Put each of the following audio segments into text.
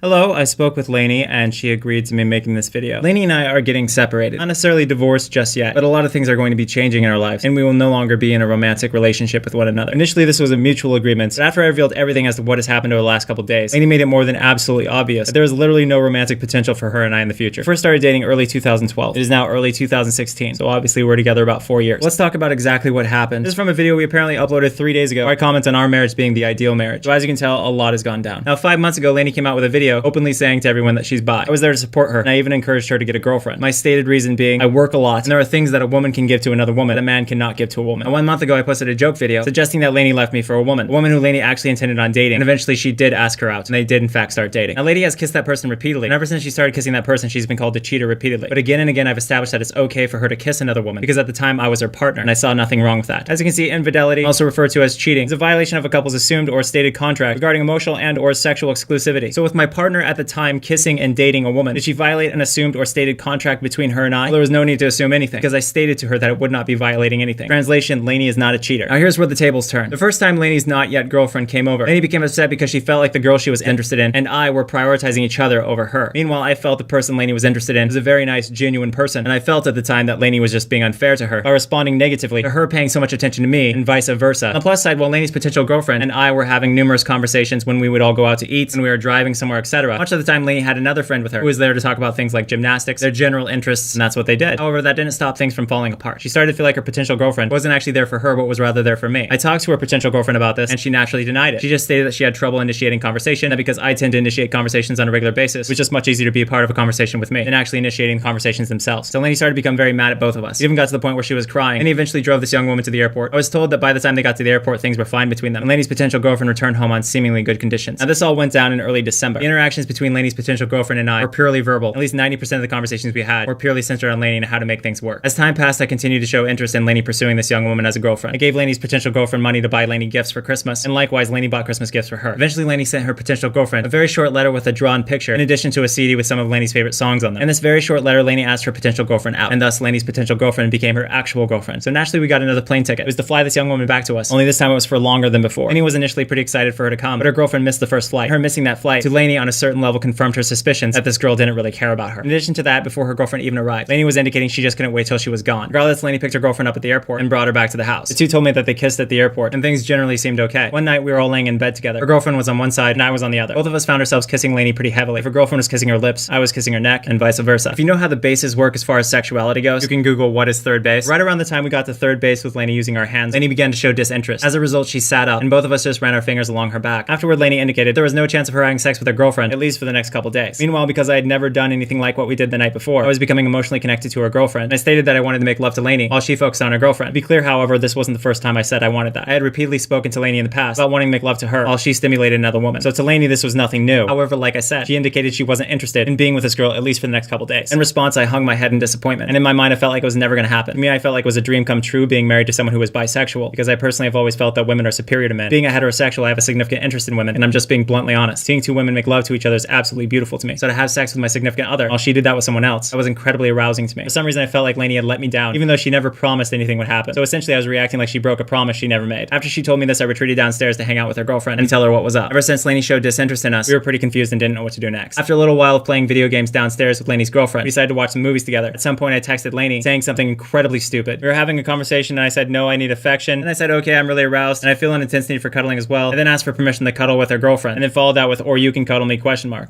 Hello, I spoke with Lainey and she agreed to me making this video. Lainey and I are getting separated. Not necessarily divorced just yet, but a lot of things are going to be changing in our lives and we will no longer be in a romantic relationship with one another. Initially, this was a mutual agreement, but after I revealed everything as to what has happened over the last couple days, Lainey made it more than absolutely obvious that there is literally no romantic potential for her and I in the future. We first started dating early 2012. It is now early 2016, so obviously we're together about 4 years. Let's talk about exactly what happened. This is from a video we apparently uploaded 3 days ago where I comment on our marriage being the ideal marriage. So as you can tell, a lot has gone down. Now 5 months ago, Lainey came out with a video openly saying to everyone that she's bi. I was there to support her, and I even encouraged her to get a girlfriend. My stated reason being, I work a lot, and there are things that a woman can give to another woman that a man cannot give to a woman. And 1 month ago, I posted a joke video suggesting that Lainey left me for a woman who Lainey actually intended on dating, and eventually she did ask her out, and they did in fact start dating. Now Lainey has kissed that person repeatedly, and ever since she started kissing that person, she's been called a cheater repeatedly. But again and again, I've established that it's okay for her to kiss another woman, because at the time I was her partner, and I saw nothing wrong with that. As you can see, infidelity, also referred to as cheating, is a violation of a couple's assumed or stated contract regarding emotional and or sexual exclusivity. So with my partner at the time kissing and dating a woman, did she violate an assumed or stated contract between her and I? Well, there was no need to assume anything, because I stated to her that it would not be violating anything. Translation, Lainey is not a cheater. Now here's where the tables turn. The first time Lainey's not yet girlfriend came over, Lainey became upset because she felt like the girl she was interested in and I were prioritizing each other over her. Meanwhile, I felt the person Lainey was interested in was a very nice, genuine person, and I felt at the time that Lainey was just being unfair to her by responding negatively to her paying so much attention to me and vice versa. On the plus side, while Lainey's potential girlfriend and I were having numerous conversations when we would all go out to eat and we were driving somewhere, etc., much of the time Lainey had another friend with her who was there to talk about things like gymnastics, their general interests, and that's what they did. However, that didn't stop things from falling apart. She started to feel like her potential girlfriend wasn't actually there for her, but was rather there for me. I talked to her potential girlfriend about this, and she naturally denied it. She just stated that she had trouble initiating conversation, that because I tend to initiate conversations on a regular basis, it was just much easier to be a part of a conversation with me than actually initiating conversations themselves. So Lainey started to become very mad at both of us. It even got to the point where she was crying, and he eventually drove this young woman to the airport. I was told that by the time they got to the airport, things were fine between them, and Lainey's potential girlfriend returned home on seemingly good conditions. Now this all went down in early December. The interactions between Lainey's potential girlfriend and I were purely verbal. At least 90% of the conversations we had were purely centered on Lainey and how to make things work. As time passed, I continued to show interest in Lainey pursuing this young woman as a girlfriend. I gave Lainey's potential girlfriend money to buy Lainey gifts for Christmas, and likewise, Lainey bought Christmas gifts for her. Eventually, Lainey sent her potential girlfriend a very short letter with a drawn picture, in addition to a CD with some of Lainey's favorite songs on them. In this very short letter, Lainey asked her potential girlfriend out, and thus Lainey's potential girlfriend became her actual girlfriend. So naturally, we got another plane ticket. It was to fly this young woman back to us, only this time it was for longer than before. Lainey was initially pretty excited for her to come, but her girlfriend missed the first flight. Her missing that flight to Lainey on a certain level confirmed her suspicions that this girl didn't really care about her. In addition to that, before her girlfriend even arrived, Lainey was indicating she just couldn't wait till she was gone. Regardless, Lainey picked her girlfriend up at the airport and brought her back to the house. The two told me that they kissed at the airport, and things generally seemed okay. One night, we were all laying in bed together. Her girlfriend was on one side, and I was on the other. Both of us found ourselves kissing Lainey pretty heavily. If her girlfriend was kissing her lips, I was kissing her neck, and vice versa. If you know how the bases work as far as sexuality goes, you can Google what is third base. Right around the time we got to third base with Lainey using our hands, Lainey began to show disinterest. As a result, she sat up, and both of us just ran our fingers along her back. Afterward, Lainey indicated there was no chance of her having sex with her girlfriend, at least for the next couple days. Meanwhile, because I had never done anything like what we did the night before, I was becoming emotionally connected to her girlfriend, and I stated that I wanted to make love to Lainey while she focused on her girlfriend. To be clear, however, this wasn't the first time I said I wanted that. I had repeatedly spoken to Lainey in the past about wanting to make love to her while she stimulated another woman. So to Lainey, this was nothing new. However, like I said, she indicated she wasn't interested in being with this girl at least for the next couple days. In response, I hung my head in disappointment, and in my mind, I felt like it was never going to happen. To me, I felt like it was a dream come true being married to someone who was bisexual, because I personally have always felt that women are superior to men. Being a heterosexual, I have a significant interest in women, and I'm just being bluntly honest. Seeing two women make love to each other is absolutely beautiful to me. So to have sex with my significant other while she did that with someone else, that was incredibly arousing to me. For some reason, I felt like Lainey had let me down, even though she never promised anything would happen. So essentially, I was reacting like she broke a promise she never made. After she told me this, I retreated downstairs to hang out with her girlfriend and tell her what was up. Ever since Lainey showed disinterest in us, we were pretty confused and didn't know what to do next. After a little while of playing video games downstairs with Lainey's girlfriend, we decided to watch some movies together. At some point, I texted Lainey saying something incredibly stupid. We were having a conversation and I said, no, I need affection. And I said, okay, I'm really aroused and I feel an intense need for cuddling as well. I then asked for permission to cuddle with her girlfriend and then followed that with, or you can cuddle me, ?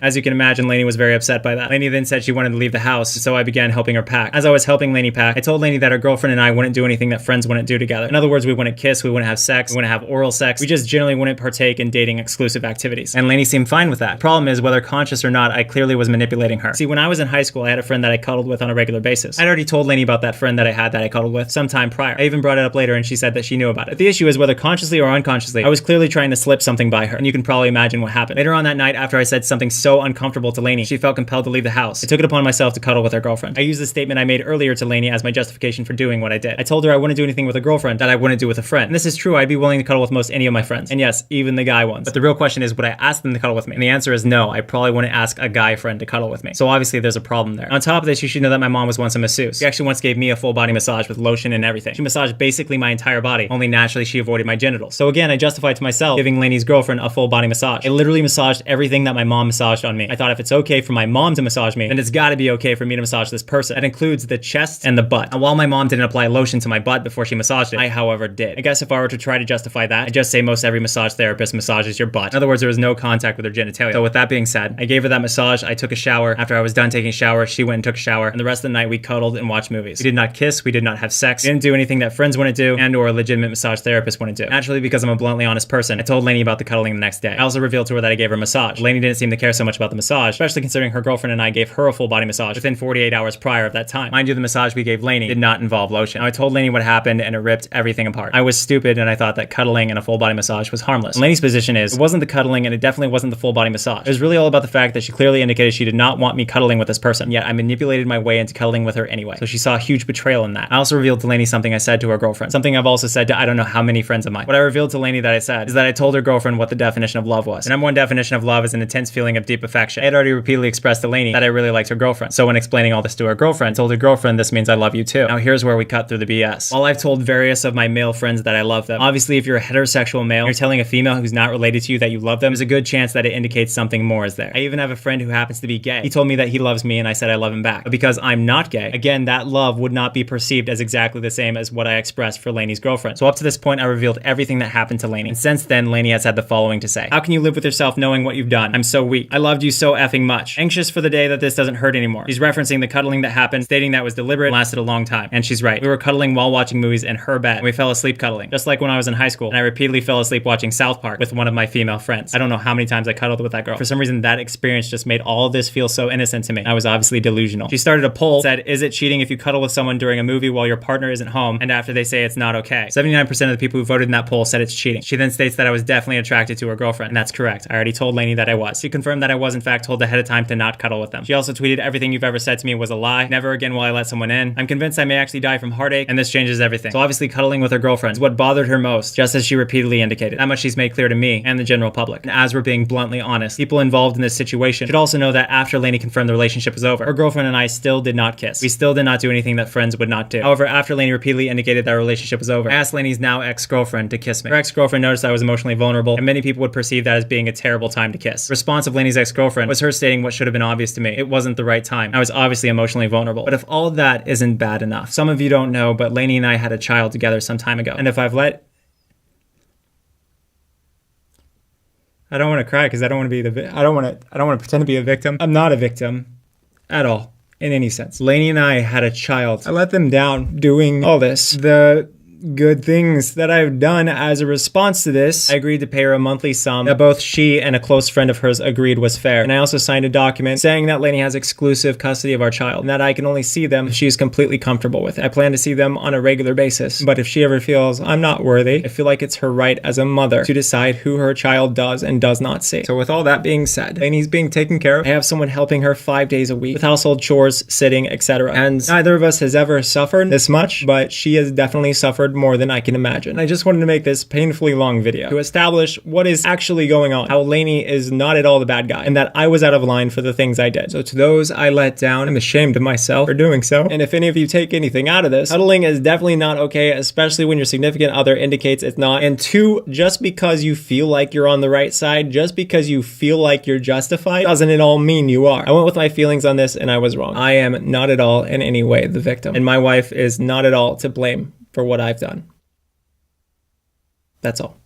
As you can imagine, Lainey was very upset by that. Lainey then said she wanted to leave the house, so I began helping her pack. As I was helping Lainey pack, I told Lainey that her girlfriend and I wouldn't do anything that friends wouldn't do together. In other words, we wouldn't kiss, we wouldn't have sex, we wouldn't have oral sex, we just generally wouldn't partake in dating exclusive activities. And Lainey seemed fine with that. The problem is, whether conscious or not, I clearly was manipulating her. See, when I was in high school, I had a friend that I cuddled with on a regular basis. I'd already told Lainey about that friend that I had that I cuddled with some time prior. I even brought it up later and she said that she knew about it. The issue is whether consciously or unconsciously, I was clearly trying to slip something by her, and you can probably imagine what happened. Later on that night, after I said something so uncomfortable to Lainey, she felt compelled to leave the house. I took it upon myself to cuddle with her girlfriend. I used the statement I made earlier to Lainey as my justification for doing what I did. I told her I wouldn't do anything with a girlfriend that I wouldn't do with a friend. And this is true, I'd be willing to cuddle with most any of my friends. And yes, even the guy ones. But the real question is, would I ask them to cuddle with me? And the answer is no, I probably wouldn't ask a guy friend to cuddle with me. So obviously there's a problem there. On top of this, you should know that my mom was once a masseuse. She actually once gave me a full body massage with lotion and everything. She massaged basically my entire body, only naturally she avoided my genitals. So again, I justified to myself giving Lainey's girlfriend a full body massage. I literally massaged everything that my mom massaged on me. I thought if it's okay for my mom to massage me, then it's gotta be okay for me to massage this person. That includes the chest and the butt. And while my mom didn't apply lotion to my butt before she massaged it, I, however, did. I guess if I were to try to justify that, I'd just say most every massage therapist massages your butt. In other words, there was no contact with her genitalia. So with that being said, I gave her that massage, I took a shower. After I was done taking a shower, she went and took a shower, and the rest of the night we cuddled and watched movies. We did not kiss, we did not have sex, we didn't do anything that friends wouldn't do and or a legitimate massage therapist wouldn't do. Naturally, because I'm a bluntly honest person, I told Lainey about the cuddling the next day. I also revealed to her that I gave her a massage. Lainey didn't seem to care so much about the massage, especially considering her girlfriend and I gave her a full body massage within 48 hours prior of that time. Mind you, the massage we gave Lainey did not involve lotion. Now, I told Lainey what happened and it ripped everything apart. I was stupid and I thought that cuddling and a full body massage was harmless. And Lainey's position is, it wasn't the cuddling and it definitely wasn't the full body massage. It was really all about the fact that she clearly indicated she did not want me cuddling with this person, yet I manipulated my way into cuddling with her anyway. So she saw a huge betrayal in that. I also revealed to Lainey something I said to her girlfriend, something I've also said to I don't know how many friends of mine. What I revealed to Lainey that I said is that I told her girlfriend what the definition of love was. The number one definition of love is an intense feeling of deep affection. I had already repeatedly expressed to Lainey that I really liked her girlfriend. So when explaining all this to her girlfriend, I told her girlfriend this means I love you too. Now here's where we cut through the BS. While I've told various of my male friends that I love them, obviously if you're a heterosexual male, you're telling a female who's not related to you that you love them, there's a good chance that it indicates something more is there. I even have a friend who happens to be gay. He told me that he loves me and I said I love him back. But because I'm not gay, again, that love would not be perceived as exactly the same as what I expressed for Lainey's girlfriend. So up to this point, I revealed everything that happened to Lainey. And since then, Lainey has had the following to say. How can you live with yourself knowing what you've done? I'm so weak. I loved you so effing much. Anxious for the day that this doesn't hurt anymore. She's referencing the cuddling that happened, stating that was deliberate and lasted a long time. And she's right. We were cuddling while watching movies in her bed. And we fell asleep cuddling. Just like when I was in high school. And I repeatedly fell asleep watching South Park with one of my female friends. I don't know how many times I cuddled with that girl. For some reason, that experience just made all of this feel so innocent to me. I was obviously delusional. She started a poll, said, is it cheating if you cuddle with someone during a movie while your partner isn't home and after they say it's not okay? 79% of the people who voted in that poll said it's cheating. She then states that I was definitely attracted to her girlfriend. And that's correct. I already told Lainey that I was. She confirmed that I was in fact told ahead of time to not cuddle with them. She also tweeted, everything you've ever said to me was a lie. Never again will I let someone in. I'm convinced I may actually die from heartache and this changes everything. So obviously cuddling with her girlfriend is what bothered her most, just as she repeatedly indicated. That much she's made clear to me and the general public. And as we're being bluntly honest, people involved in this situation should also know that after Lainey confirmed the relationship was over, her girlfriend and I still did not kiss. We still did not do anything that friends would not do. However, after Lainey repeatedly indicated that our relationship was over, I asked Lainey's now ex-girlfriend to kiss me. Her ex-girlfriend noticed I was emotionally vulnerable, and many people would perceive that as being a terrible time to kiss. The response of Lainey's ex-girlfriend was her stating what should have been obvious to me. It wasn't the right time. I was obviously emotionally vulnerable. But if all that isn't bad enough, some of you don't know, but Lainey and I had a child together some time ago. And if I've let... I don't want to cry because I don't want to be I don't want to pretend to be a victim. I'm not a victim at all in any sense. Lainey and I had a child. I let them down doing all this. The good things that I've done as a response to this, I agreed to pay her a monthly sum that both she and a close friend of hers agreed was fair. And I also signed a document saying that Lainey has exclusive custody of our child and that I can only see them if she is completely comfortable with it. I plan to see them on a regular basis, but if she ever feels I'm not worthy, I feel like it's her right as a mother to decide who her child does and does not see. So with all that being said, Lainey's being taken care of. I have someone helping her 5 days a week with household chores, sitting, etc. And neither of us has ever suffered this much, but she has definitely suffered more than I can imagine. I just wanted to make this painfully long video to establish what is actually going on, how Lainey is not at all the bad guy, and that I was out of line for the things I did. So to those I let down, I'm ashamed of myself for doing so. And if any of you take anything out of this, cuddling is definitely not okay, especially when your significant other indicates it's not. And two, just because you feel like you're on the right side, just because you feel like you're justified, doesn't it all mean you are. I went with my feelings on this and I was wrong. I am not at all in any way the victim. And my wife is not at all to blame for what I've done. That's all.